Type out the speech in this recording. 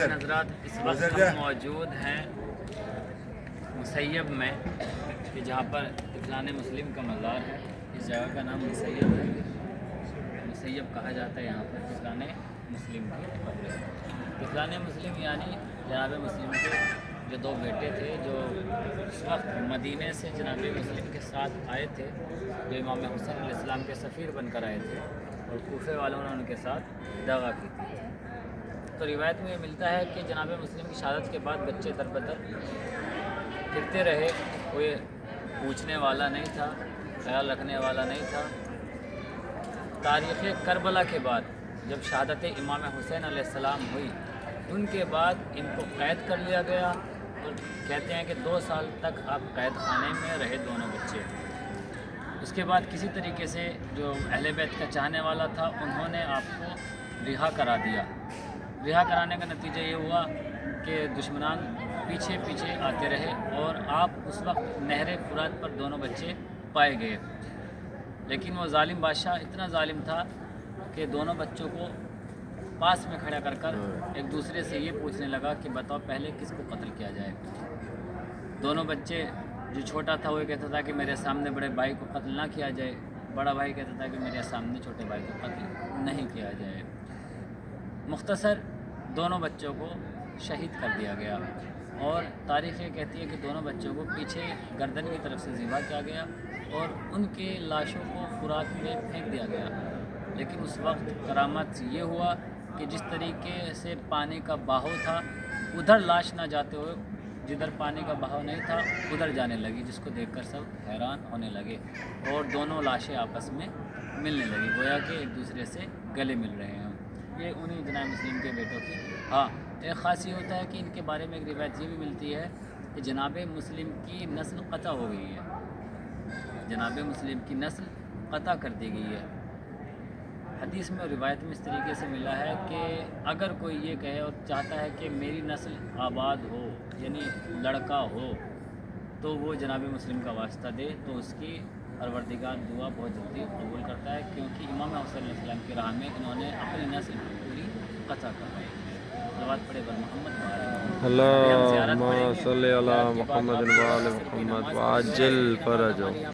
حضرات اس وقت ہم موجود ہیں مسیب میں کہ جہاں پر طفلان مسلم کا مزار ہے. اس جگہ کا نام مسیب ہے. مسیب کہا جاتا ہے یہاں پر طفلان مسلم کی قبر ہے. طفلان مسلم یعنی جناب مسلم کے جو دو بیٹے تھے جو اس وقت مدینے سے جناب مسلم کے ساتھ آئے تھے، جو امام حسین علیہ السلام کے سفیر بن کر آئے تھے، اور کوفے والوں نے ان کے ساتھ دغا کی تھی. تو روایت میں یہ ملتا ہے کہ جناب مسلم کی شہادت کے بعد بچے در بدر پھرتے رہے. کوئی پوچھنے والا نہیں تھا، خیال رکھنے والا نہیں تھا. تاریخ کربلا کے بعد جب شہادت امام حسین علیہ السلام ہوئی، ان کے بعد ان کو قید کر لیا گیا، اور کہتے ہیں کہ 2 سال تک آپ قید خانے میں رہے دونوں بچے. اس کے بعد کسی طریقے سے جو اہل بیت کا چاہنے والا تھا انہوں نے آپ کو رہا کرا دیا. رہا کرانے کا نتیجہ یہ ہوا کہ دشمنان پیچھے پیچھے آتے رہے، اور آپ اس وقت نہر فرات پر دونوں بچے پائے گئے. لیکن وہ ظالم بادشاہ اتنا ظالم تھا کہ دونوں بچوں کو پاس میں کھڑا کر کر ایک دوسرے سے یہ پوچھنے لگا کہ بتاؤ پہلے کس کو قتل کیا جائے. دونوں بچے، جو چھوٹا تھا وہ کہتا تھا کہ میرے سامنے بڑے بھائی کو قتل نہ کیا جائے، بڑا بھائی کہتا تھا کہ میرے سامنے چھوٹے بھائی کو قتل نہیں کیا جائے. مختصر دونوں بچوں کو شہید کر دیا گیا، اور تاریخ یہ کہتی ہے کہ دونوں بچوں کو پیچھے گردن کی طرف سے ذبح کیا گیا اور ان کے لاشوں کو فرات میں پھینک دیا گیا. لیکن اس وقت کرامت یہ ہوا کہ جس طریقے سے پانی کا بہاؤ تھا، ادھر لاش نہ جاتے ہوئے جدھر پانی کا بہاؤ نہیں تھا ادھر جانے لگی، جس کو دیکھ کر سب حیران ہونے لگے، اور دونوں لاشیں آپس میں ملنے لگی، گویا کہ ایک دوسرے سے گلے مل رہے ہیں. یہ انہی جناب مسلم کے بیٹوں کی ایک خاص یہ ہوتا ہے کہ ان کے بارے میں ایک روایت یہ بھی ملتی ہے کہ جناب مسلم کی نسل قطع ہو گئی ہے. جناب مسلم کی نسل قطع کر دی گئی ہے. حدیث میں اور روایت میں اس طریقے سے ملا ہے کہ اگر کوئی یہ کہے اور چاہتا ہے کہ میری نسل آباد ہو، یعنی لڑکا ہو، تو وہ جناب مسلم کا واسطہ دے، تو اس کی پروردگار دعا بہت جلدی قبول کرتا ہے، کیونکہ امام حسین علیہ السلام کی راہ میں انہوں نے اپنی نسل پوری قطع کر دی. صلوات پڑھے بر محمد اللہم صلی علی محمد و آل محمد وعجل فرجہ.